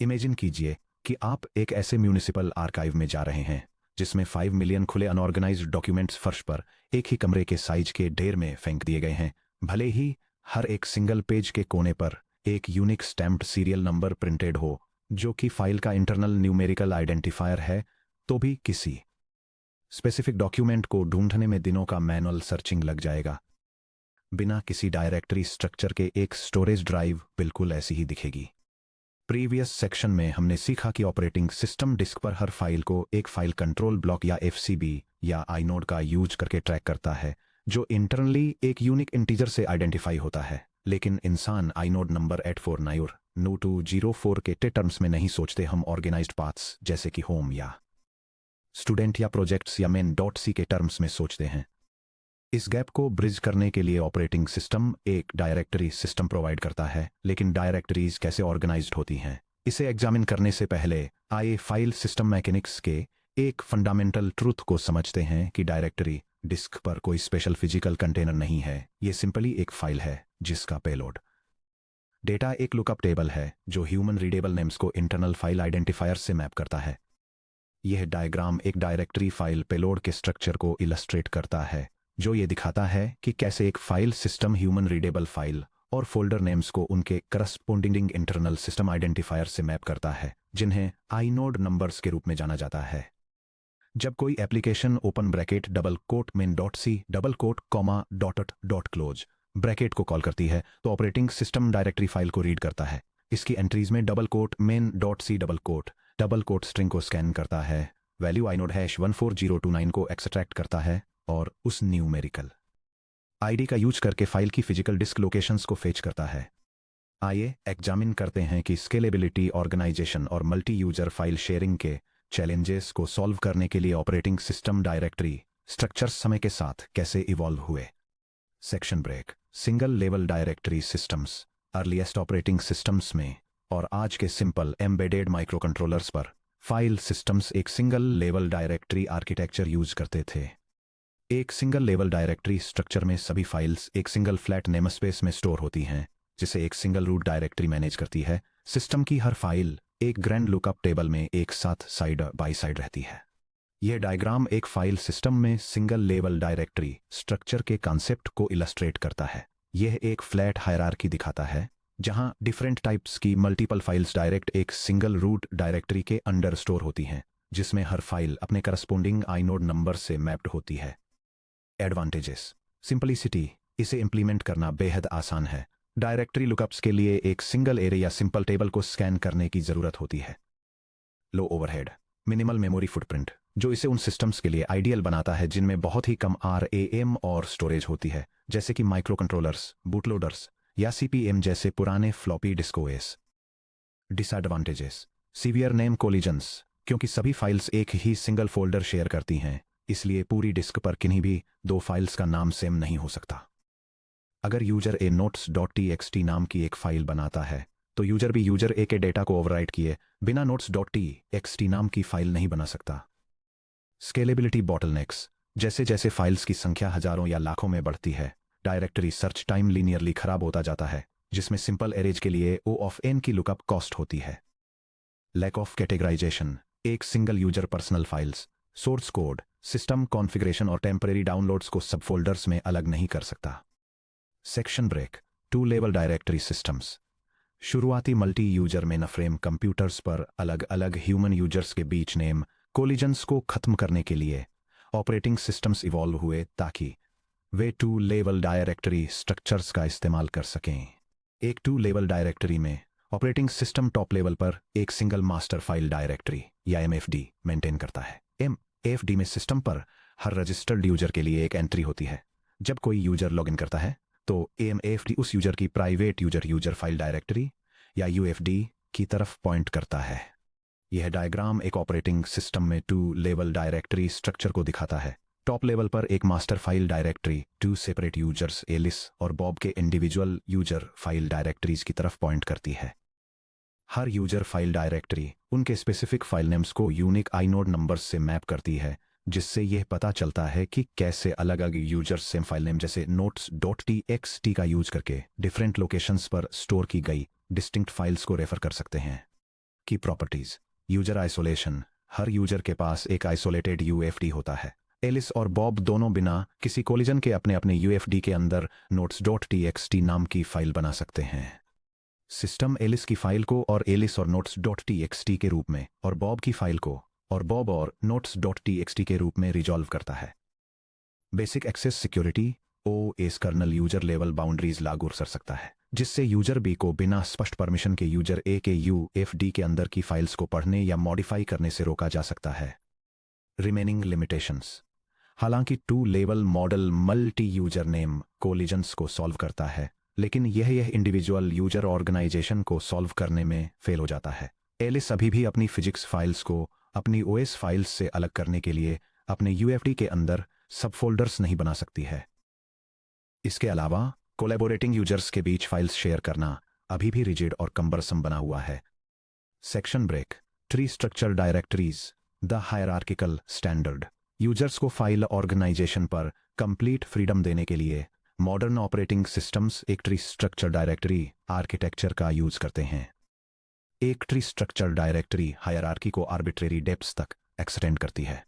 Imagine कीजिए कि आप एक ऐसे म्यूनिसिपल आर्काइव में जा रहे हैं जिसमें 5 मिलियन खुले अनऑर्गेनाइज्ड डॉक्यूमेंट्स फर्श पर एक ही कमरे के साइज के ढेर में फेंक दिए गए हैं। भले ही हर एक सिंगल पेज के कोने पर एक unique stamped serial number printed हो जो कि फाइल का इंटरनल न्यूमेरिकल आइडेंटिफायर है, तो भी किसी स्पेसिफिक डॉक्यूमेंट को ढूंढने में दिनों का मैनुअल सर्चिंग लग जाएगा। बिना किसी डायरेक्टरी स्ट्रक्चर के एक स्टोरेज ड्राइव बिल्कुल ऐसी ही दिखेगी। प्रीवियस सेक्शन में हमने सीखा कि ऑपरेटिंग सिस्टम डिस्क पर हर फाइल को एक फाइल कंट्रोल ब्लॉक या एफसीबी या आइनोड का यूज करके ट्रैक करता है, जो इंटरनली एक यूनिक इंटीजर से आइडेंटिफाई होता है। लेकिन इंसान आइनोड नंबर 849 के टर्म्स में नहीं सोचते। हम ऑर्गेनाइज्ड पाथ्स जैसे कि होम या स्टूडेंट या प्रोजेक्ट्स या main.c के टर्म्स में सोचते हैं। इस गैप को ब्रिज करने के लिए ऑपरेटिंग सिस्टम एक डायरेक्टरी सिस्टम प्रोवाइड करता है। लेकिन डायरेक्टरीज कैसे ऑर्गेनाइज्ड होती हैं, इसे एग्जामिन करने से पहले आइए फाइल सिस्टम मैकेनिक्स के एक फंडामेंटल ट्रूथ को समझते हैं कि डायरेक्टरी डिस्क पर कोई स्पेशल फिजिकल कंटेनर नहीं है। ये सिंपली एक फाइल है जिसका पेलोड डेटा एक लुकअप टेबल है जो ह्यूमन रीडेबल नेम्स को इंटरनल फाइल आइडेंटिफायर से मैप करता है। यह डायग्राम एक डायरेक्टरी फाइल पेलोड के स्ट्रक्चर को इलस्ट्रेट करता है, जो ये दिखाता है कि कैसे एक file system human readable file और फोल्डर नेम्स को उनके करस्पोंडिंग इंटरनल सिस्टम आइडेंटिफायर से मैप करता है, जिन्हें आइनोड नंबर्स के रूप में जाना जाता है। जब कोई application open bracket double quote main.c double quote comma dot close bracket को कॉल करती है, तो ऑपरेटिंग सिस्टम डायरेक्टरी फाइल को रीड करता है। इसकी एंट्रीज में double quote main.c double quote string को स्कैन करता है, वैल्यू आइनोड #14029 को एक्सट्रैक्ट करता है और उस न्यूमेरिकल आईडी का यूज करके फाइल की फिजिकल डिस्क लोकेशंस को फेच करता है। आइए एग्जामिन करते हैं कि स्केलेबिलिटी, ऑर्गेनाइजेशन और मल्टी यूजर फाइल शेयरिंग के चैलेंजेस को सॉल्व करने के लिए ऑपरेटिंग सिस्टम डायरेक्टरी स्ट्रक्चर्स समय के साथ कैसे इवॉल्व हुए। Section break. Single level directory systems earliest operating systems में और आज के सिंपल एम्बेडेड माइक्रोकंट्रोलर्स पर फाइल सिस्टम्स एक single level directory architecture use करते थे। एक सिंगल लेवल डायरेक्टरी स्ट्रक्चर में सभी फाइल्स एक सिंगल फ्लैट नेमस्पेस में स्टोर होती हैं, जिसे एक सिंगल रूट डायरेक्टरी मैनेज करती है। सिस्टम की हर फाइल एक ग्रैंड लुकअप टेबल में एक साथ साइड बाय साइड रहती है। यह डायग्राम एक फाइल सिस्टम में सिंगल लेवल डायरेक्टरी स्ट्रक्चर के कॉन्सेप्ट को इलस्ट्रेट करता है। यह एक फ्लैट हायरार्की दिखाता है जहां डिफरेंट टाइप्स की मल्टीपल फाइल्स डायरेक्ट एक सिंगल रूट डायरेक्टरी के अंडर स्टोर होती हैं, जिसमें हर फाइल अपने करस्पोंडिंग आइनोड नंबर से मैप्ड होती है। एडवांटेजेस। सिंपलिसिटी, इसे इंप्लीमेंट करना बेहद आसान है। डायरेक्टरी लुकअप्स के लिए एक सिंगल एरे या सिंपल टेबल को स्कैन करने की जरूरत होती है। लो ओवरहेड, मिनिमल मेमोरी फुटप्रिंट, जो इसे उन सिस्टम्स के लिए आइडियल बनाता है जिनमें बहुत ही कम RAM और स्टोरेज होती है, जैसे कि माइक्रो कंट्रोलर्स, बूटलोडर्स या CPM जैसे पुराने floppy disk OS। Disadvantages. Severe name collisions, क्योंकि सभी फाइल्स एक ही सिंगल फोल्डर शेयर करती हैं, इसलिए पूरी डिस्क पर किन्हीं भी दो फाइल्स का नाम सेम नहीं हो सकता। अगर यूजर ए notes.txt नाम की एक फाइल बनाता है, तो यूजर भी यूजर ए के डेटा को ओवरराइट किए बिना notes.txt नाम की फाइल नहीं बना सकता। स्केलेबिलिटी बॉटलनेक्स, जैसे जैसे फाइल्स की संख्या हजारों या लाखों में बढ़ती है, डायरेक्टरी सर्च टाइम लीनियरली खराब होता जाता है, जिसमें सिंपल एरेज के लिए O(n) की लुकअप कॉस्ट होती है। लैक ऑफ कैटेगराइजेशन, एक single user personal files, source code, system configuration और टेम्परेरी डाउनलोड्स को सब फोल्डर्स में अलग नहीं कर सकता। Section break. Two level directory systems. शुरुआती मल्टी यूजर मेनफ्रेम कंप्यूटर्स पर अलग अलग ह्यूमन यूजर्स के बीच नेम कोलिजन्स को खत्म करने के लिए ऑपरेटिंग सिस्टम्स इवॉल्व हुए ताकि वे टू लेवल डायरेक्टरी स्ट्रक्चर्स का इस्तेमाल कर सकें। एक टू लेवल डायरेक्टरी में ऑपरेटिंग सिस्टम टॉप लेवल पर एक सिंगल मास्टर फाइल डायरेक्टरी या MFD मेंटेन करता है। MFD में सिस्टम पर हर रजिस्टर्ड यूजर के लिए एक एंट्री होती है। जब कोई यूजर लॉगिन करता है, तो MFD उस यूजर की प्राइवेट यूजर फाइल डायरेक्टरी या UFD की तरफ पॉइंट करता है। यह डायग्राम एक ऑपरेटिंग सिस्टम में टू लेवल डायरेक्टरी स्ट्रक्चर को दिखाता है। टॉप लेवल पर एक master file directory two separate users Alice और बॉब के इंडिविजुअल यूजर फाइल डायरेक्टरीज की तरफ पॉइंट करती है। हर यूजर फाइल डायरेक्टरी उनके स्पेसिफिक फाइल नेम्स को यूनिक आइनोड नंबर्स से मैप करती है, जिससे यह पता चलता है कि कैसे अलग अलग यूजर्स सेम फाइल नेम जैसे notes.txt का यूज करके डिफरेंट लोकेशंस पर स्टोर की गई डिस्टिंक्ट फाइल्स को रेफर कर सकते हैं। की प्रॉपर्टीज। User isolation. हर यूजर के पास एक आइसोलेटेड यूएफडी होता है। एलिस और बॉब दोनों बिना किसी कोलिजन के अपने अपने यूएफडी के अंदर notes.txt नाम की फाइल बना सकते हैं। सिस्टम एलिस की फाइल को और एलिस और notes.txt के रूप में और बॉब की फाइल को और बॉब और notes.txt के रूप में रिजॉल्व करता है। Basic access security OS kernel user level boundaries लागू कर सकता है, जिससे यूजर बी को बिना स्पष्ट परमिशन के यूजर ए के यूएफडी के अंदर की फाइल्स को पढ़ने या मॉडिफाई करने से रोका जा सकता है। Remaining limitations. हालांकि two level model multi user name collisions को सॉल्व करता है, लेकिन यह इंडिविजुअल यूजर ऑर्गेनाइजेशन को सॉल्व करने में फेल हो जाता है। एलिस अभी भी अपनी फिजिक्स फाइल्स को अपनी ओएस फाइल्स से अलग करने के लिए अपने यूएफडी के अंदर सब फोल्डर्स नहीं बना सकती है। इसके अलावा कोलैबोरेटिंग यूजर्स के बीच फाइल्स शेयर करना अभी भी रिजिड और कम्बरसम बना हुआ है। Section break. Tree structure directories the hierarchical standard. Users को फाइल ऑर्गेनाइजेशन पर कंप्लीट फ्रीडम देने के लिए मॉडर्न ऑपरेटिंग सिस्टम्स एक ट्री स्ट्रक्चर डायरेक्टरी आर्किटेक्चर का यूज करते हैं। एक ट्री स्ट्रक्चर डायरेक्टरी हायरार्की को आर्बिट्रेरी डेप्थ्स तक एक्सटेंड करती है।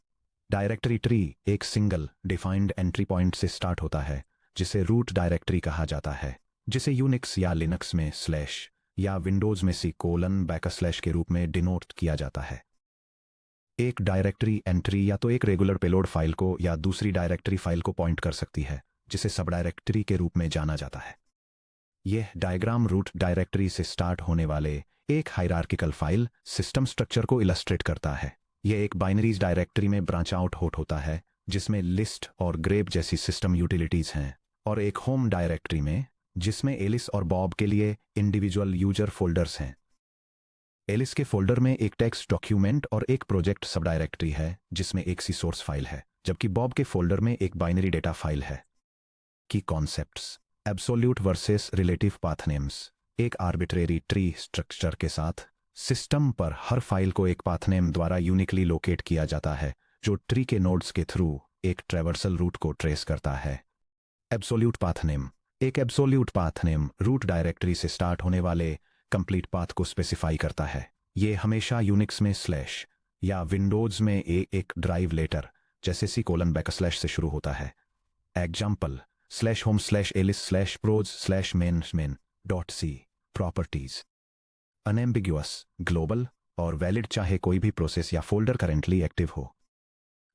डायरेक्टरी ट्री एक सिंगल डिफाइंड एंट्री पॉइंट से स्टार्ट होता है, जिसे रूट डायरेक्टरी कहा जाता है, जिसे यूनिक्स या लिनक्स में स्लैश या विंडोज में सी:\/ के रूप में डिनोट किया जाता है। एक डायरेक्टरी एंट्री या तो एक रेगुलर पेलोड फाइल को या दूसरी डायरेक्टरी फाइल को पॉइंट कर सकती है, जिसे सब डायरेक्टरी के रूप में जाना जाता है। यह डायग्राम रूट डायरेक्टरी से स्टार्ट होने वाले एक हायरार्किकल फाइल सिस्टम स्ट्रक्चर को इलस्ट्रेट करता है। यह एक बाइनरीज डायरेक्टरी में ब्रांच आउट होता है, जिसमें लिस्ट और ग्रेप जैसी सिस्टम यूटिलिटीज हैं, और एक होम डायरेक्टरी में जिसमें एलिस और बॉब के लिए इंडिविजुअल यूजर फोल्डर्स हैं। एलिस के फोल्डर में एक टेक्स्ट डॉक्यूमेंट और एक प्रोजेक्ट सब डायरेक्टरी है, जिसमें एक सी सोर्स फाइल है, जबकि बॉब के फोल्डर में एक बाइनरी डेटा फाइल है। की concepts. Absolute versus relative path names. एक आर्बिट्रेरी ट्री स्ट्रक्चर के साथ सिस्टम पर हर फाइल को एक पाथ नेम द्वारा यूनिकली लोकेट किया जाता है, जो ट्री के नोड्स के थ्रू एक ट्रैवर्सल रूट को ट्रेस करता है। Absolute path name. एक absolute path name root directory से स्टार्ट होने वाले कंप्लीट पाथ को स्पेसिफाई करता है। ये हमेशा यूनिक्स में स्लैश या विंडोज में एक ड्राइव लेटर जैसे सी:\/ से शुरू होता है। Example /home/elis/proj/main.c। Properties. Unambiguous, global और वैलिड, चाहे कोई भी प्रोसेस या फोल्डर करेंटली एक्टिव हो।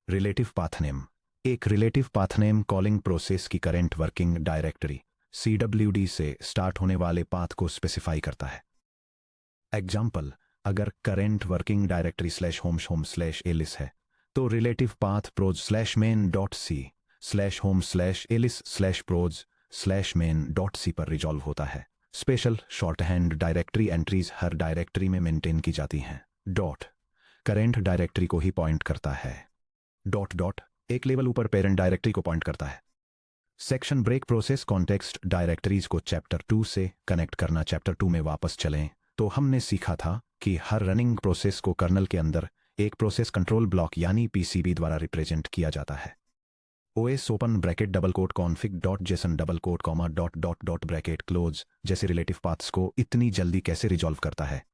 Relative path name. एक relative path name calling process की करेंट वर्किंग डायरेक्टरी CWD से स्टार्ट होने वाले पाथ को स्पेसिफाई करता है। एग्जाम्पल, अगर करेंट वर्किंग डायरेक्टरी /home/elis है, तो रिलेटिव पाथ proj/main.c/home/elis/proj/main.c पर रिजॉल्व होता है। स्पेशल शॉर्टहैंड डायरेक्टरी एंट्रीज हर डायरेक्टरी में मेंटेन की जाती हैं। डॉट करेंट डायरेक्टरी को ही पॉइंट करता है। डॉट डॉट एक लेवल ऊपर पेरेंट डायरेक्टरी को पॉइंट करता है। Section break. Process context directories को चैप्टर 2 से कनेक्ट करना। चैप्टर 2 में वापस चलें तो हमने सीखा था कि हर रनिंग प्रोसेस को कर्नल के अंदर एक प्रोसेस कंट्रोल ब्लॉक यानी PCB द्वारा रिप्रेजेंट किया जाता है। OS open bracket double quote config.json double quote comma dot bracket close जैसे रिलेटिव पाथ्स को इतनी जल्दी कैसे रिजॉल्व करता है।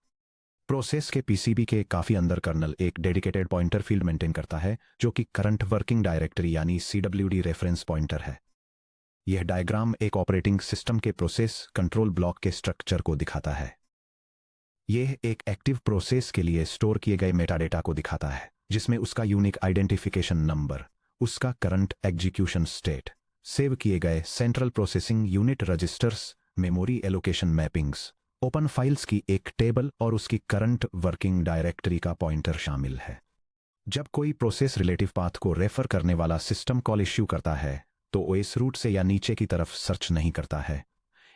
प्रोसेस के PCB के काफी अंदर कर्नल एक डेडिकेटेड पॉइंटर फील्ड मेंटेन करता है, जो कि करंट वर्किंग डायरेक्टरी यानी CWD रेफरेंस पॉइंटर है। यह डायग्राम एक ऑपरेटिंग सिस्टम के प्रोसेस कंट्रोल ब्लॉक के स्ट्रक्चर को दिखाता है। यह एक एक्टिव प्रोसेस के लिए स्टोर किए गए मेटाडेटा को दिखाता है, जिसमें उसका यूनिक आइडेंटिफिकेशन नंबर, उसका करंट एग्जीक्यूशन स्टेट, सेव किए गए central processing unit registers, memory allocation mappings, open files की एक टेबल और उसकी करंट वर्किंग डायरेक्टरी का पॉइंटर शामिल है। जब कोई प्रोसेस रिलेटिव पाथ को रेफर करने वाला सिस्टम कॉल इश्यू करता है, तो OS रूट से या नीचे की तरफ सर्च नहीं करता है।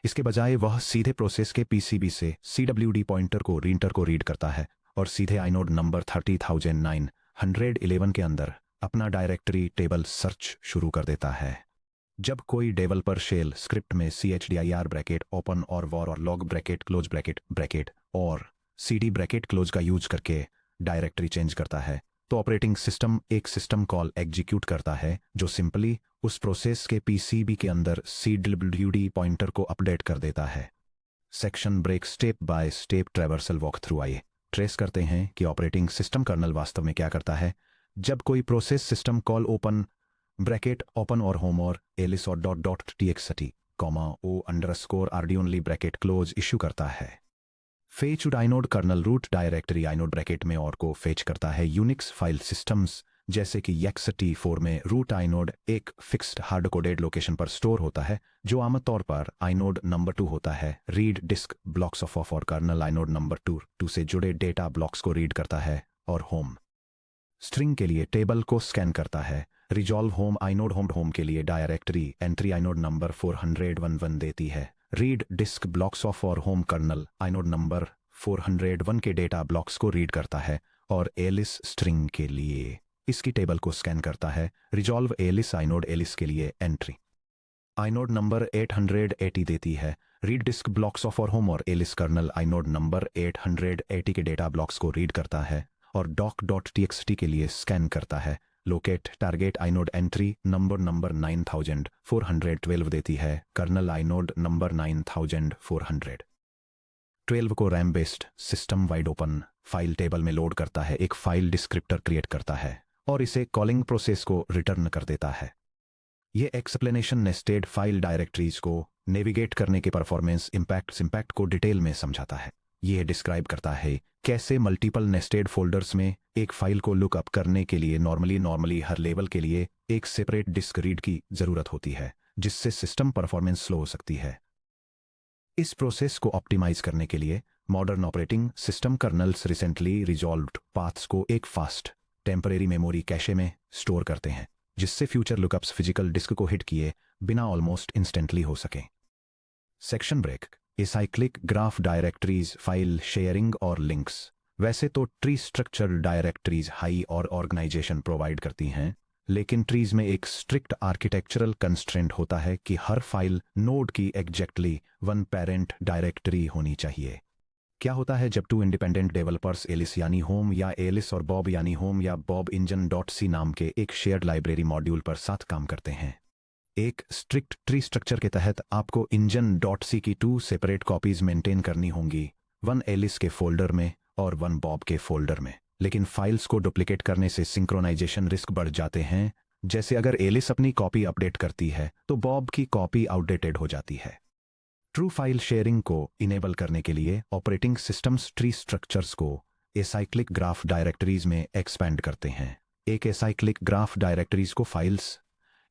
इसके बजाय वह सीधे प्रोसेस के PCB से CWD पॉइंटर को रीड करता है और सीधे आइनोड नंबर 30911 के अंदर अपना डायरेक्टरी टेबल सर्च शुरू कर देता है। जब कोई डेवलपर शेल स्क्रिप्ट में chdir ब्रैकेट ओपन और वॉर और लॉग ब्रैकेट क्लोज ब्रैकेट और cd ब्रैकेट क्लोज का यूज करके डायरेक्टरी चेंज करता है, तो ऑपरेटिंग सिस्टम एक सिस्टम कॉल एग्जीक्यूट करता है, जो सिंपली उस प्रोसेस के PCB के अंदर CWD पॉइंटर को अपडेट कर देता है। Section break. Step by step traversal walk through. आइए ट्रेस करते हैं कि ऑपरेटिंग सिस्टम कर्नल वास्तव में क्या करता है जब कोई process system call open bracket open और होम और एलिस और dot dot TXT comma O underscore RD only bracket close issue करता है। Fetch inode kernel root directory inode bracket में और को फेच करता है। यूनिक्स फाइल सिस्टम्स जैसे कि ext4 में रूट आइनोड एक फिक्स्ड हार्ड कोडेड लोकेशन पर स्टोर होता है जो आमतौर पर आइनोड नंबर 2 होता है। रीड डिस्क ब्लॉक्स ऑफ और कर्नल आइनोड नंबर 2 से जुड़े डेटा ब्लॉक्स को रीड करता है और होम स्ट्रिंग के लिए टेबल को स्कैन करता है। रिजॉल्व होम आइनोड होम के लिए डायरेक्टरी एंट्री आइनोड नंबर 411 देती है। रीड डिस्क ब्लॉक्स ऑफ और होम कर्नल आइनोड नंबर 401 के डेटा ब्लॉक्स को रीड करता है और एलिस स्ट्रिंग के लिए इसकी टेबल को स्कैन करता है। रिजॉल्व एलिस आइनोड एलिस के लिए एंट्री आइनोड नंबर 880 देती है। रीड डिस्क ब्लॉक्स ऑफ और होम और एलिस कर्नल आइनोड नंबर 880 के डेटा ब्लॉक्स को रीड करता है और डॉक डॉट टीएक्सटी के लिए स्कैन करता है। Locate target inode entry number 9412 देती है। कर्नल आइनोड नंबर 9412 को RAM based system wide open file table में लोड करता है, एक फाइल डिस्क्रिप्टर क्रिएट करता है और इसे कॉलिंग प्रोसेस को रिटर्न कर देता है। यह एक्सप्लेनेशन नेस्टेड फाइल डायरेक्टरीज को नेविगेट करने के परफॉर्मेंस इम्पैक्ट को डिटेल में समझाता है। यह डिस्क्राइब करता है कैसे मल्टीपल नेस्टेड फोल्डर्स में एक फाइल को लुक अप करने के लिए नॉर्मली हर लेवल के लिए एक सेपरेट डिस्क रीड की जरूरत होती है जिससे सिस्टम परफॉर्मेंस स्लो हो सकती है। इस प्रोसेस को ऑप्टिमाइज करने के लिए modern operating system kernels recently resolved paths को एक फास्ट टेम्परेरी मेमोरी कैशे में स्टोर करते हैं जिससे फ्यूचर लुकअप्स फिजिकल डिस्क को हिट किए बिना ऑलमोस्ट इंस्टेंटली हो सकें। Section break acyclic graph directories file sharing और लिंक्स। वैसे तो ट्री स्ट्रक्चर डायरेक्टरीज हाई और ऑर्गेनाइजेशन प्रोवाइड करती हैं, लेकिन ट्रीज में एक स्ट्रिक्ट आर्किटेक्चरल कंस्ट्रेंट होता है कि हर फाइल नोड की एग्जैक्टली वन पेरेंट डायरेक्टरी होनी चाहिए। क्या होता है जब 2 इंडिपेंडेंट डेवलपर्स एलिस यानी होम या एलिस और बॉब यानी होम या बॉब इंजन डॉट सी नाम के एक शेयर्ड लाइब्रेरी मॉड्यूल पर साथ काम करते हैं? एक स्ट्रिक्ट ट्री स्ट्रक्चर के तहत आपको इंजन डॉट सी की 2 सेपरेट कॉपीज मेंटेन करनी होंगी, 1 एलिस के फोल्डर में और 1 बॉब के फोल्डर में। लेकिन फाइल्स को डुप्लीकेट करने से सिंक्रोनाइजेशन रिस्क बढ़ जाते हैं। जैसे अगर एलिस अपनी कॉपी अपडेट करती है तो बॉब की कॉपी आउटडेटेड हो जाती है। ट्रू फाइल शेयरिंग को इनेबल करने के लिए ऑपरेटिंग सिस्टम्स ट्री स्ट्रक्चर्स को एसाइक्लिक ग्राफ डायरेक्टरीज में एक्सपैंड करते हैं। एक एसाइक्लिक ग्राफ डायरेक्टरीज को फाइल्स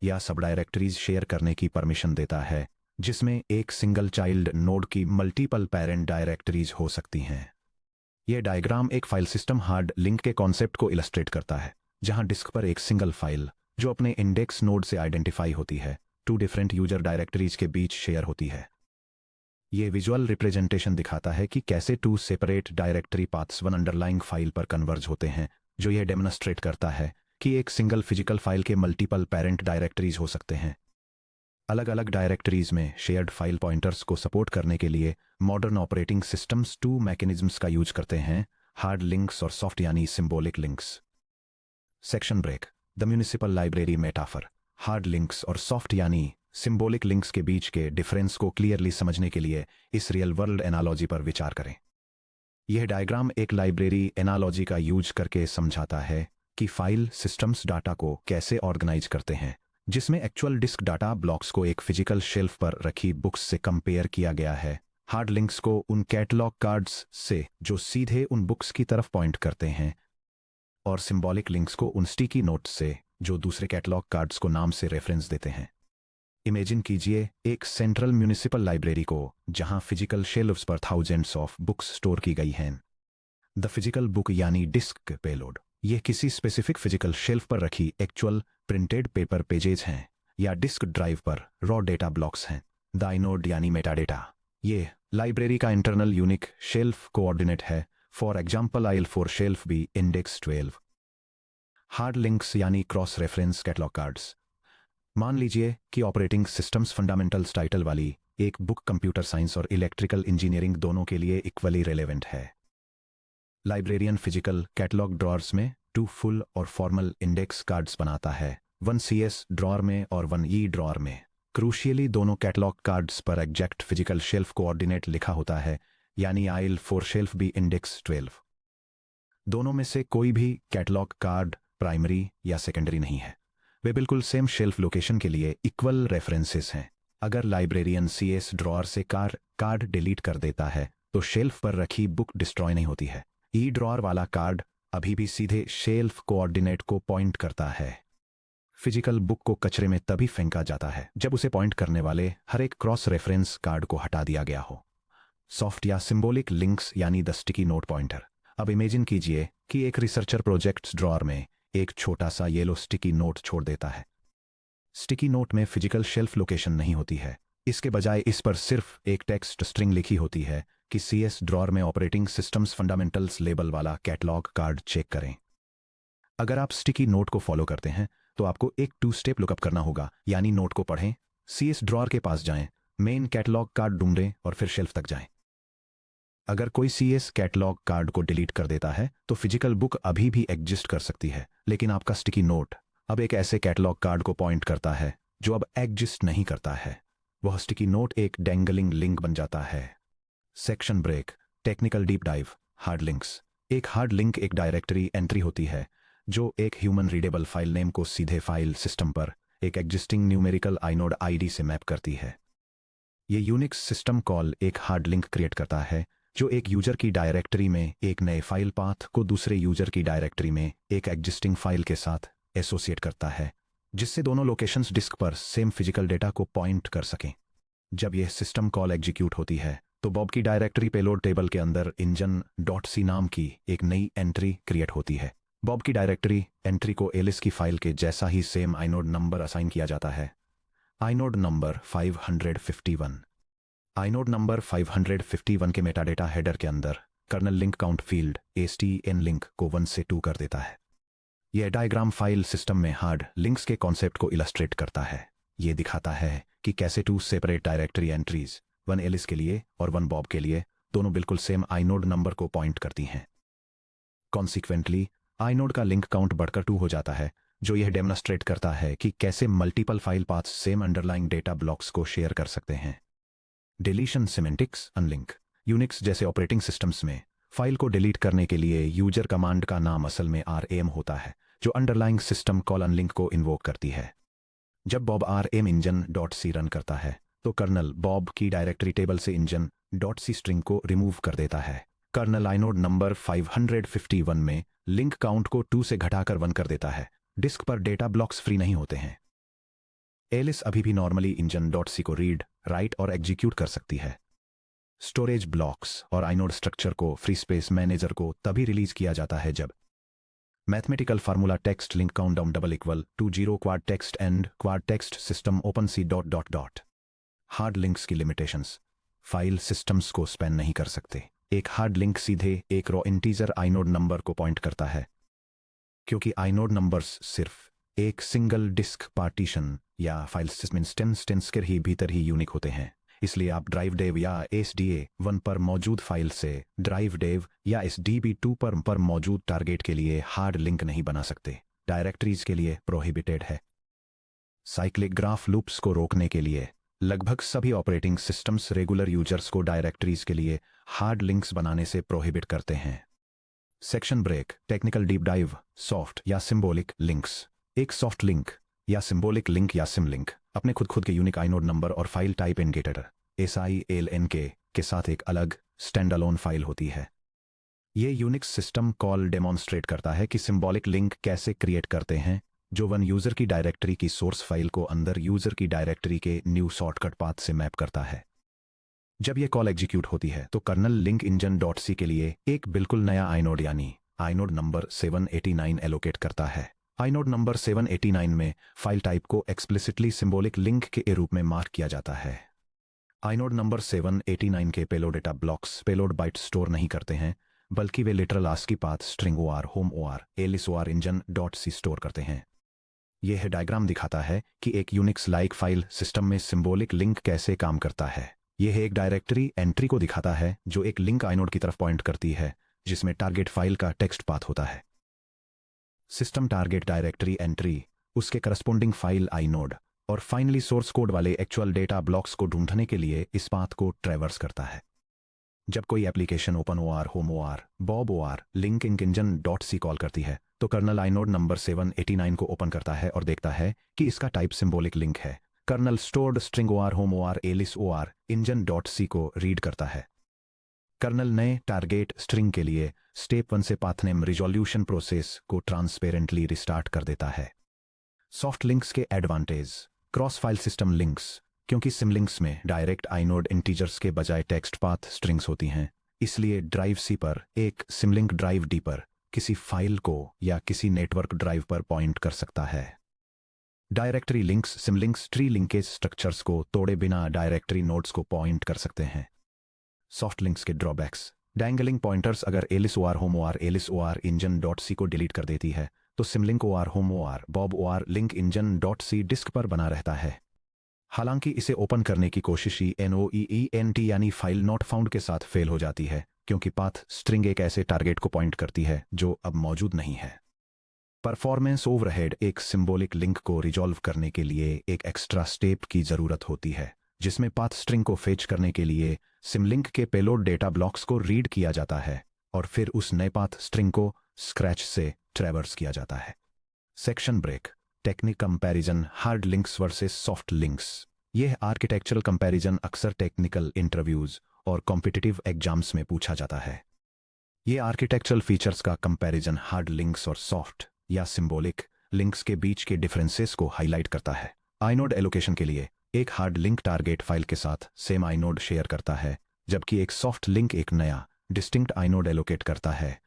या सब डायरेक्टरीज शेयर करने की परमिशन देता है जिसमें एक सिंगल चाइल्ड नोड की मल्टीपल पेरेंट डायरेक्टरीज हो सकती हैं। यह डायग्राम एक फाइल सिस्टम हार्ड लिंक के कॉन्सेप्ट को इलस्ट्रेट करता है, जहां डिस्क पर एक सिंगल फाइल जो अपने इंडेक्स नोड से आइडेंटिफाई होती है 2 डिफरेंट यूजर डायरेक्टरीज के बीच शेयर होती है। यह विजुअल रिप्रेजेंटेशन दिखाता है कि कैसे 2 separate directory paths 1 underlying file पर कन्वर्ज होते हैं, जो यह डेमोन्स्ट्रेट करता है कि एक सिंगल फिजिकल फाइल के मल्टीपल पेरेंट डायरेक्टरीज हो सकते हैं। अलग अलग डायरेक्टरीज में शेयर्ड फाइल पॉइंटर्स को सपोर्ट करने के लिए मॉडर्न ऑपरेटिंग सिस्टम्स 2 मैकेनिज्म्स का यूज करते हैं, हार्ड लिंक्स और सॉफ्ट यानी symbolic links. Section break the municipal library metaphor. Hard links और सॉफ्ट यानी सिंबॉलिक लिंक्स के बीच के डिफरेंस को क्लियरली समझने के लिए इस रियल वर्ल्ड एनालॉजी पर विचार करें। यह डायग्राम एक लाइब्रेरी एनालॉजी का यूज करके समझाता है कि फाइल सिस्टम्स डाटा को कैसे ऑर्गेनाइज करते हैं, जिसमें एक्चुअल डिस्क डाटा ब्लॉक्स को एक फिजिकल शेल्फ पर रखी बुक्स से कंपेयर किया गया है। हार्ड लिंक्स को उन कैटलॉग कार्ड्स से जो सीधे उन बुक्स की तरफ पॉइंट करते हैं और सिंबॉलिक लिंक्स को उन स्टिकी नोट्स से जो दूसरे कैटलॉग कार्ड्स को नाम से रेफरेंस देते हैं। इमेजिन कीजिए एक सेंट्रल म्यूनिसिपल लाइब्रेरी को जहां फिजिकल शेल्व्स पर थाउजेंड्स ऑफ बुक्स स्टोर की गई हैं। द फिजिकल बुक यानी डिस्क पेलोड, यह किसी स्पेसिफिक फिजिकल शेल्फ पर रखी एक्चुअल प्रिंटेड पेपर पेजेज हैं या डिस्क ड्राइव पर रॉ डेटा ब्लॉक्स हैं। द आइनोड यानी मेटाडेटा, ये लाइब्रेरी का इंटरनल यूनिक शेल्फ कोऑर्डिनेट है। For example IL4 shelf B index 12। Hard links यानी क्रॉस रेफरेंस कैटलॉग कार्ड्स। मान लीजिए कि ऑपरेटिंग सिस्टम्स फंडामेंटल्स टाइटल वाली एक बुक कंप्यूटर साइंस और इलेक्ट्रिकल इंजीनियरिंग दोनों के लिए इक्वली रेलेवेंट है। लाइब्रेरियन फिजिकल कैटलॉग ड्रॉर्स में 2 फुल और फॉर्मल इंडेक्स कार्ड्स बनाता है, 1 CS ड्रॉर में और 1 E ड्रॉर में। क्रूशियली दोनों कैटलॉग कार्ड्स पर एग्जैक्ट फिजिकल शेल्फ कोऑर्डिनेट लिखा होता है, यानी IL4 शेल्फ बी इंडेक्स 12। दोनों में से कोई भी कैटलॉग कार्ड प्राइमरी या सेकेंडरी नहीं है। वे बिल्कुल सेम शेल्फ लोकेशन के लिए इक्वल रेफरेंसेस हैं। अगर लाइब्रेरियन सीएस ड्रॉअर से कार्ड डिलीट कर देता है तो शेल्फ पर रखी बुक डिस्ट्रॉय नहीं होती है। ई ड्रॉअर वाला कार्ड अभी भी सीधे शेल्फ कोऑर्डिनेट को पॉइंट करता है। फिजिकल बुक को कचरे में तभी फेंका जाता है जब उसे पॉइंट करने वाले हर एक क्रॉस रेफरेंस कार्ड को हटा दिया गया हो। सॉफ्ट या सिंबॉलिक लिंक्स यानी द स्टिकी नोट पॉइंटर। अब इमेजिन कीजिए कि एक रिसर्चर प्रोजेक्ट्स ड्रॉअर में एक छोटा सा येलो स्टिकी नोट छोड़ देता है। स्टिकी नोट में फिजिकल शेल्फ लोकेशन नहीं होती है, इसके बजाय इस पर सिर्फ एक टेक्स्ट स्ट्रिंग लिखी होती है कि सीएस ड्रॉअर में ऑपरेटिंग सिस्टम्स फंडामेंटल्स लेबल वाला कैटलॉग कार्ड चेक करें। अगर आप स्टिकी नोट को फॉलो करते हैं तो आपको एक 2 स्टेप लुकअप करना होगा, यानी नोट को पढ़ें, सीएस ड्रॉअर के पास जाएं, मेन कैटलॉग कार्ड ढूंढें और फिर शेल्फ तक जाएं। अगर कोई सीएस कैटलॉग कार्ड को डिलीट कर देता है तो फिजिकल बुक अभी भी एग्जिस्ट कर सकती है, लेकिन आपका स्टिकी नोट अब एक ऐसे कैटलॉग कार्ड को पॉइंट करता है जो अब एग्जिस्ट नहीं करता है। वह स्टिकी नोट एक डैंगलिंग लिंक बन जाता है। Section break, technical deep dive. Hard links. एक हार्ड लिंक एक डायरेक्टरी एंट्री होती है जो एक ह्यूमन रीडेबल फाइल नेम को सीधे फाइल सिस्टम पर एक एग्जिस्टिंग न्यूमेरिकल आइनोड आईडी से मैप करती है। ये यूनिक्स सिस्टम कॉल एक हार्ड लिंक क्रिएट करता है जो एक यूजर की डायरेक्टरी में एक नए फाइल पाथ को दूसरे यूजर की डायरेक्टरी में एक एग्जिस्टिंग फाइल के साथ एसोसिएट करता है, जिससे दोनों लोकेशंस डिस्क पर सेम फिजिकल डेटा को पॉइंट कर सकें। जब यह सिस्टम कॉल एग्जीक्यूट होती है तो बॉब की डायरेक्टरी पेलोड टेबल के अंदर इंजन.सी नाम की एक नई एंट्री क्रिएट होती है। बॉब की डायरेक्टरी एंट्री को एलिस की फाइल के जैसा ही सेम आइनोड नंबर असाइन किया जाता है। Inode number 551। आइनोड नंबर 551 के मेटाडेटा हेडर के अंदर kernel link count field STN link को 1 से 2 कर देता है। यह डायग्राम फाइल सिस्टम में हार्ड लिंक्स के कॉन्सेप्ट को इलस्ट्रेट करता है। यह दिखाता है कि कैसे 2 सेपरेट डायरेक्टरी एंट्रीज, 1 एलिस के लिए और 1 बॉब के लिए, दोनों बिल्कुल सेम आइनोड नंबर को पॉइंट करती हैं। कॉन्सिक्वेंटली आइनोड का लिंक काउंट बढ़कर 2 हो जाता है, जो यह डेमोन्स्ट्रेट करता है कि कैसे multiple file paths same underlying data blocks को शेयर कर सकते हैं। Deletion semantics unlink. यूनिक्स जैसे ऑपरेटिंग सिस्टम्स में फाइल को डिलीट करने के लिए यूजर कमांड का नाम असल में rm होता है, जो अंडरलाइंग सिस्टम कॉल अनलिंक को इन्वोक करती है। जब बॉब rm इंजन.c रन करता है तो कर्नल बॉब की डायरेक्टरी टेबल से इंजन.c स्ट्रिंग को रिमूव कर देता है। कर्नल आइनोड नंबर 551 में लिंक काउंट को 2 से घटाकर 1 कर देता है। डिस्क पर डेटा ब्लॉक्स फ्री नहीं होते हैं। एलिस अभी भी नॉर्मली इंजन.c को रीड, राइट और एग्जीक्यूट कर सकती है। स्टोरेज ब्लॉक्स और आइनोड स्ट्रक्चर को फ्री स्पेस मैनेजर को तभी रिलीज किया जाता है जब mathematical formula text link count down double equal to 0 quad text and quad text system open C dot dot dot. Hard links की लिमिटेशंस। फाइल सिस्टम्स को span नहीं कर सकते। एक हार्ड लिंक सीधे एक रॉ इंटीजर आइनोड नंबर को point करता है। क्योंकि आइनोड नंबर्स सिर्फ एक सिंगल डिस्क पार्टीशन या फाइल सिस्टम इंस्टेंस के ही भीतर ही यूनिक होते हैं, इसलिए आप ड्राइव डेव या SDA1 पर मौजूद फाइल से ड्राइव डेव या SDB2 पर मौजूद टारगेट के लिए हार्ड लिंक नहीं बना सकते। डायरेक्टरीज के लिए प्रोहिबिटेड है। साइक्लिक ग्राफ लूप्स को रोकने के लिए लगभग सभी ऑपरेटिंग सिस्टम्स रेगुलर यूजर्स को डायरेक्टरीज के लिए हार्ड लिंक्स बनाने से प्रोहिबिट करते हैं। Section break, technical deep dive. Soft या सिंबॉलिक लिंक्स। एक सॉफ्ट लिंक या सिंबॉलिक लिंक या सिम लिंक अपने खुद के यूनिक आइनोड नंबर और फाइल टाइप इंडिकेटर SILNK के साथ एक अलग स्टैंड अलोन फाइल होती है। ये यूनिक्स सिस्टम कॉल डेमोन्स्ट्रेट करता है कि सिंबॉलिक लिंक कैसे क्रिएट करते हैं, जो वन यूजर की डायरेक्टरी की सोर्स फाइल को अंदर यूजर की डायरेक्टरी के न्यू शॉर्टकट पाथ से मैप करता है। जब यह कॉल एग्जीक्यूट होती है तो कर्नल लिंक इंजन.c के लिए एक बिल्कुल नया आइनोड यानी आइनोड नंबर 789 एलोकेट करता है। आइनोड नंबर 789 में फाइल टाइप को एक्सप्लिसिटली सिंबॉलिक लिंक के रूप में मार्क किया जाता है। आइनोड नंबर 789 के payload data blocks payload byte store नहीं करते हैं, बल्कि वे literal ASCII path string OR, home OR, Alice OR इंजन.c स्टोर करते हैं। यह डायग्राम दिखाता है कि एक यूनिक्स लाइक फाइल सिस्टम में सिंबॉलिक लिंक कैसे काम करता है। यह एक डायरेक्टरी एंट्री को दिखाता है जो एक लिंक आइनोड की तरफ पॉइंट करती है, जिसमें टारगेट फाइल का टेक्स्ट पाथ होता है। सिस्टम टारगेट डायरेक्टरी एंट्री, उसके करस्पॉन्डिंग फाइल आइनोड और फाइनली सोर्स कोड वाले एक्चुअल डेटा ब्लॉक्स को ढूंढने के लिए इस पाथ को ट्रैवर्स करता है। जब कोई application open O R, home O R, Bob O R, link engine dot C call करती है तो कर्नल आइनोड नंबर 789 को ओपन करता है और देखता है कि इसका टाइप सिंबॉलिक लिंक है। Kernel stored string O R, home O R, Alice O R, engine dot C को रीड करता है। कर्नल नए टारगेट स्ट्रिंग के लिए स्टेप 1 से पाथनेम रिजोल्यूशन प्रोसेस को ट्रांसपेरेंटली रिस्टार्ट कर देता है। सॉफ्ट लिंक्स के advantage. Cross file system links. क्योंकि सिमलिंक्स में डायरेक्ट आइनोड इंटीजर्स के बजाय टेक्स्ट पाथ स्ट्रिंग्स होती हैं, इसलिए ड्राइव सी पर एक सिमलिंक ड्राइव डी पर किसी फाइल को या किसी नेटवर्क ड्राइव पर पॉइंट कर सकता है। Directory links symlinks tree linkage structures को तोड़े बिना डायरेक्टरी नोड्स को पॉइंट कर सकते हैं। सॉफ्ट लिंक्स के ड्रॉबैक्स। Dangling pointers. अगर Alice O R, home O R, Alice O R, engine dot C को डिलीट कर देती है तो symlink O R, home O R, Bob O R, link engine dot C disk पर बना रहता है। हालांकि इसे ओपन करने की कोशिश NOEENT यानी फाइल नॉट फाउंड के साथ फेल हो जाती है, क्योंकि पाथ स्ट्रिंग एक ऐसे टारगेट को पॉइंट करती है जो अब मौजूद नहीं है। Performance overhead. एक सिंबॉलिक लिंक को रिजॉल्व करने के लिए एक एक्स्ट्रा स्टेप की जरूरत होती है, जिसमें पाथ स्ट्रिंग को फेच करने के लिए सिमलिंक के पेलोड डेटा ब्लॉक्स को रीड किया जाता है और फिर उस नए पाथ स्ट्रिंग को स्क्रैच से ट्रैवर्स किया जाता है। Section break. Technique comparison. Hard links versus soft links. यह आर्किटेक्चरल कंपैरिजन अक्सर टेक्निकल इंटरव्यूज और कॉम्पिटिटिव एग्जाम्स में पूछा जाता है। यह आर्किटेक्चरल फीचर्स का कंपैरिजन हार्ड लिंक्स और सॉफ्ट या सिंबॉलिक लिंक्स के बीच के डिफरेंसेस को हाईलाइट करता है। आइनोड एलोकेशन के लिए एक हार्ड लिंक टारगेट फाइल के साथ सेम आइनोड शेयर करता है, जबकि एक सॉफ्ट लिंक एक नया डिस्टिंक्ट आइनोड एलोकेट करता है।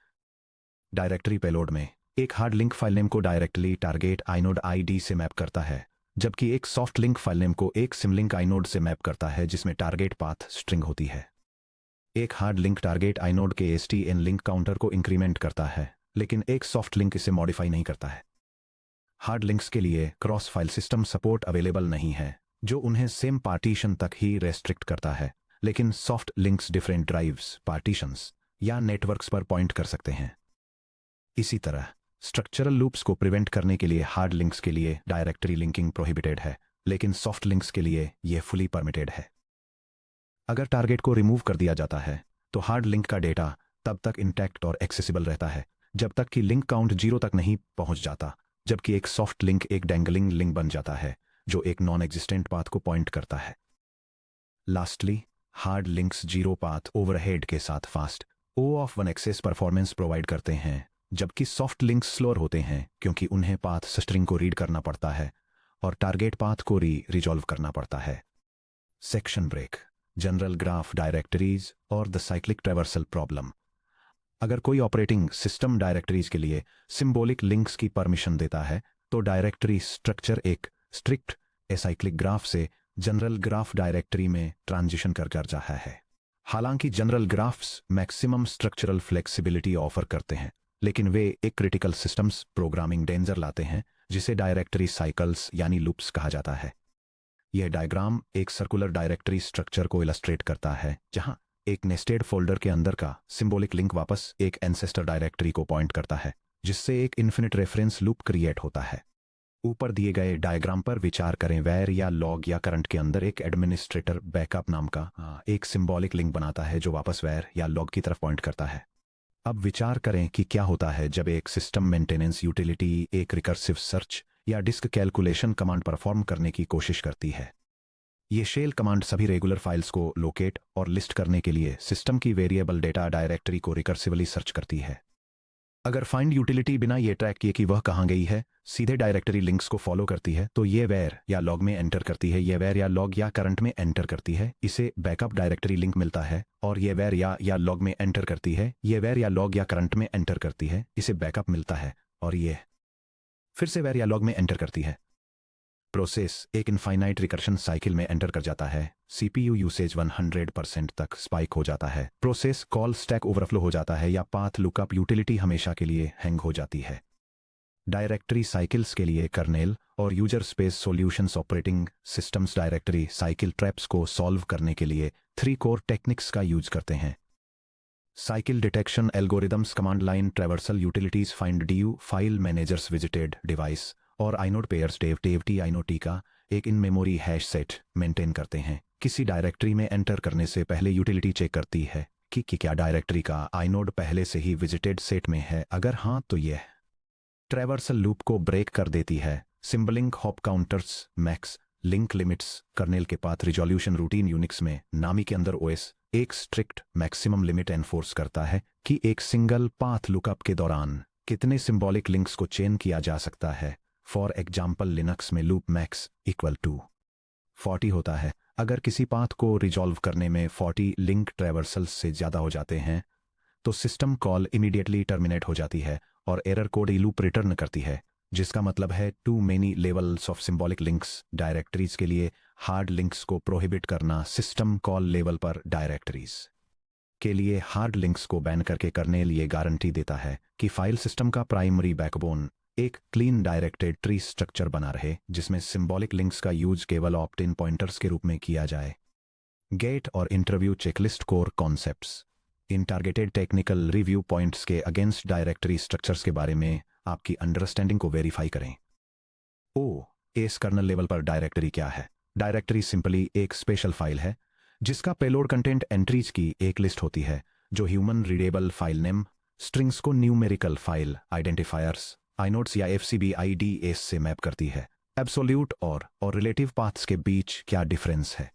डायरेक्टरी पेलोड में एक हार्ड लिंक फाइल नेम को डायरेक्टली टारगेट आइनोड आईडी से मैप करता है, जबकि एक सॉफ्ट लिंक फाइल नेम को एक सिमलिंक आइनोड से मैप करता है जिसमें टारगेट पाथ स्ट्रिंग होती है। एक हार्ड लिंक टारगेट आइनोड के STN लिंक काउंटर को इंक्रीमेंट करता है, लेकिन एक सॉफ्ट लिंक इसे मॉडिफाई नहीं करता है। हार्ड लिंक्स के लिए cross file system support available नहीं है, जो उन्हें सेम पार्टीशन तक ही रेस्ट्रिक्ट करता है, लेकिन soft links different drives, partitions या नेटवर्क्स पर पॉइंट कर सकते हैं। इसी तरह स्ट्रक्चरल लूप्स को प्रिवेंट करने के लिए हार्ड लिंक्स के लिए डायरेक्टरी लिंकिंग प्रोहिबिटेड है, लेकिन सॉफ्ट लिंक्स के लिए यह फुली परमिटेड है। अगर टारगेट को रिमूव कर दिया जाता है तो हार्ड लिंक का डेटा तब तक इंटैक्ट और एक्सेसिबल रहता है जब तक कि लिंक काउंट 0 तक नहीं पहुंच जाता, जबकि एक सॉफ्ट लिंक एक डैंगलिंग लिंक बन जाता है जो एक नॉन एग्जिस्टेंट पाथ को पॉइंट करता है। Lastly, hard links 0 path overhead के साथ fast O(1) access performance provide करते हैं, जबकि सॉफ्ट लिंक्स स्लोअर होते हैं क्योंकि उन्हें पाथ स्ट्रिंग को रीड करना पड़ता है और टारगेट पाथ को रिजॉल्व करना पड़ता है। Section break. General graph directories और द साइक्लिक ट्रैवर्सल प्रॉब्लम। अगर कोई ऑपरेटिंग सिस्टम डायरेक्टरीज के लिए सिंबॉलिक लिंक्स की परमिशन देता है तो डायरेक्टरी स्ट्रक्चर एक स्ट्रिक्ट एसाइक्लिक ग्राफ से जनरल ग्राफ डायरेक्टरी में ट्रांजिशन कर रहा है। हालांकि general graphs maximum structural flexibility offer करते हैं, लेकिन वे एक क्रिटिकल सिस्टम्स प्रोग्रामिंग डेंजर लाते हैं जिसे डायरेक्टरी साइकिल्स यानी लूप्स कहा जाता है। यह डायग्राम एक सर्कुलर डायरेक्टरी स्ट्रक्चर को इलस्ट्रेट करता है, जहां एक नेस्टेड फोल्डर के अंदर का सिंबॉलिक लिंक वापस एक एंसेस्टर डायरेक्टरी को पॉइंट करता है, जिससे एक इन्फिनिट रेफरेंस लूप क्रिएट होता है। ऊपर दिए गए डायग्राम पर विचार करें। वैर या लॉग या करंट के अंदर एक एडमिनिस्ट्रेटर बैकअप नाम का एक सिंबॉलिक लिंक बनाता है जो वापस वैर या लॉग की तरफ पॉइंट करता है। अब विचार करें कि क्या होता है जब एक सिस्टम मेंटेनेंस यूटिलिटी एक रिकर्सिव सर्च या डिस्क कैलकुलेशन कमांड परफॉर्म करने की कोशिश करती है। ये शेल कमांड सभी रेगुलर फाइल्स को लोकेट और लिस्ट करने के लिए सिस्टम की वेरिएबल डेटा डायरेक्टरी को रिकर्सिवली सर्च करती है। अगर फाइंड यूटिलिटी बिना ये ट्रैक किए कि वह कहाँ गई है, सीधे डायरेक्टरी लिंक्स को फॉलो करती है, तो ये वेर या लॉग में एंटर करती है, ये वेर या लॉग या करंट में एंटर करती है, इसे बैकअप डायरेक्टरी लिंक मिलता है, और ये वेर या लॉग में एंटर करती है, ये वेर या लॉग या करंट में एंटर करती है, इसे बैकअप मिलता है, और ये फिर से वेर या लॉग में एंटर करती है। प्रोसेस एक इनफाइनाइट रिकर्शन साइकिल में एंटर कर जाता है। CPU यूसेज 100% तक स्पाइक हो जाता है। प्रोसेस कॉल स्टैक ओवरफ्लो हो जाता है या पाथ लुकअप यूटिलिटी हमेशा के लिए हैंग हो जाती है। डायरेक्टरी साइकिल्स के लिए कर्नेल और user space solutions operating systems directory cycle traps को सॉल्व करने के लिए 3 कोर टेक्निक्स का यूज करते हैं। Cycle detection algorithms, command line traversal utilities, find DU, file managers, visited device और आइनोड पेयर्स टी आइनोटी का एक in memory hash set maintain करते हैं। किसी डायरेक्टरी में एंटर करने से पहले यूटिलिटी चेक करती है कि क्या डायरेक्टरी का आइनोड पहले से ही विजिटेड सेट में है। अगर हाँ तो यह ट्रैवर्सल लूप को ब्रेक कर देती है। Symlink hop counters, max link limits, kernel के पाथ रिजोल्यूशन रूटीन यूनिक्स में नामी के अंदर ओएस एक स्ट्रिक्ट मैक्सिमम लिमिट एनफोर्स करता है कि एक सिंगल पाथ लुकअप के दौरान कितने सिंबॉलिक लिंक्स को चेन किया जा सकता है। फॉर एग्जाम्पल लिनक्स में लूप मैक्स इक्वल टू 40 होता है। अगर किसी पाथ को रिजॉल्व करने में 40 लिंक ट्रैवर्सल्स से ज़्यादा हो जाते हैं तो सिस्टम कॉल इमीडिएटली टर्मिनेट हो जाती है और एरर कोड लूप रिटर्न करती है, जिसका मतलब है too many levels of symbolic links. Directories के लिए हार्ड लिंक्स को प्रोहिबिट करना सिस्टम कॉल लेवल पर डायरेक्टरीज के लिए हार्ड लिंक्स को बैन करके कर्नेल ये गारंटी देता है कि फाइल सिस्टम का प्राइमरी बैकबोन एक क्लीन डायरेक्टेड ट्री स्ट्रक्चर बना रहे, जिसमें सिंबॉलिक लिंक्स का यूज केवल ऑप्ट इन पॉइंटर्स के रूप में किया जाए। गेट और interview checklist core concepts in targeted technical review points के अगेंस्ट डायरेक्टरी स्ट्रक्चर्स के बारे में आपकी अंडरस्टैंडिंग को वेरीफाई करें। एस कर्नल लेवल पर डायरेक्टरी क्या है? डायरेक्टरी सिंपली एक स्पेशल फाइल है जिसका पेलोड कंटेंट एंट्रीज की एक लिस्ट होती है जो human readable file name strings को न्यूमेरिकल फाइल आइडेंटिफायर्स आइनोड्स या FCBIDS से मैप करती है। एब्सोल्यूट और रिलेटिव पाथ्स के बीच क्या डिफरेंस है?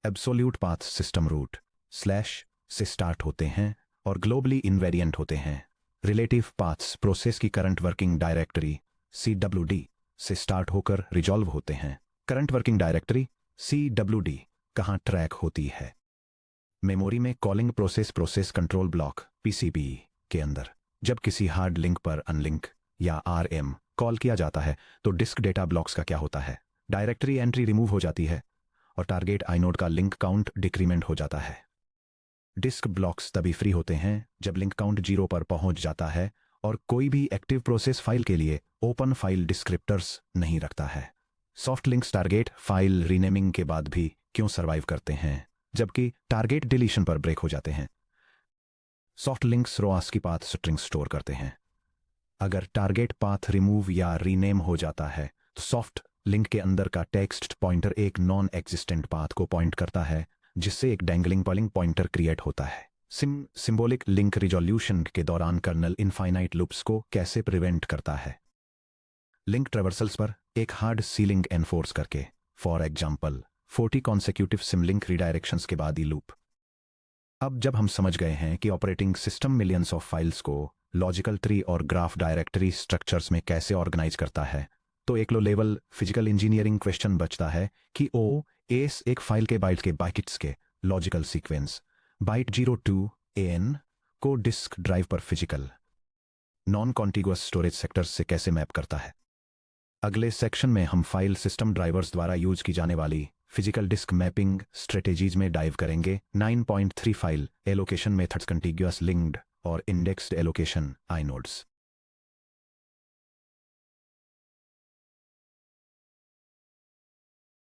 Absolute path system root slash से स्टार्ट होते हैं और ग्लोबली इनवेरिएंट होते हैं। रिलेटिव पाथ्स प्रोसेस की करंट वर्किंग डायरेक्टरी CWD से स्टार्ट होकर रिजॉल्व होते हैं। करंट वर्किंग डायरेक्टरी CWD कहाँ ट्रैक होती है? मेमोरी में calling process control block PCB के अंदर। जब किसी हार्ड लिंक पर अनलिंक या RM कॉल किया जाता है तो डिस्क डेटा ब्लॉक्स का क्या होता है? डायरेक्टरी एंट्री रिमूव हो जाती है और टारगेट आइनोड का लिंक काउंट डिक्रीमेंट हो जाता है। डिस्क ब्लॉक्स तभी फ्री होते हैं जब लिंक काउंट 0 पर पहुंच जाता है और कोई भी एक्टिव प्रोसेस फाइल के लिए ओपन फाइल डिस्क्रिप्टर्स नहीं रखता है। Soft links target file renaming के बाद भी क्यों सर्वाइव करते हैं जबकि टारगेट डिलीशन पर ब्रेक हो जाते हैं? सॉफ्ट लिंक्स रोआस की पाथ स्ट्रिंग स्टोर करते हैं। अगर टारगेट पाथ रिमूव या रीनेम हो जाता है तो सॉफ्ट लिंक के अंदर का टेक्स्ट पॉइंटर एक नॉन एग्जिस्टेंट पाथ को पॉइंट करता है, जिससे एक डैंगलिंग पॉलिंग पॉइंटर क्रिएट होता है। सिंबॉलिक लिंक रिजोल्यूशन के दौरान कर्नल इनफाइनाइट लूप्स को कैसे प्रिवेंट करता है? लिंक ट्रैवर्सल्स पर एक हार्ड सीलिंग एनफोर्स करके, फॉर एग्जाम्पल 40 कॉन्सेक्यूटिव सिमलिंक रिडायरेक्शंस के बाद ही लूप। अब जब हम समझ गए हैं कि operating system millions of files को लॉजिकल ट्री और ग्राफ डायरेक्टरी स्ट्रक्चर्स में कैसे ऑर्गेनाइज करता है, तो एक low level physical engineering question बचता है कि OS एक फाइल के बाइट्स के logical sequence byte 0 to AN को डिस्क ड्राइव पर physical non contiguous storage sectors से कैसे मैप करता है। अगले सेक्शन में हम फाइल सिस्टम ड्राइवर्स द्वारा यूज की जाने वाली फिजिकल डिस्क मैपिंग स्ट्रेटेजीज में डाइव करेंगे। 9.3 फाइल एलोकेशन मेथड्स, कंटिग्यूअस लिंक्ड और इंडेक्स्ड एलोकेशन आइनोड्स।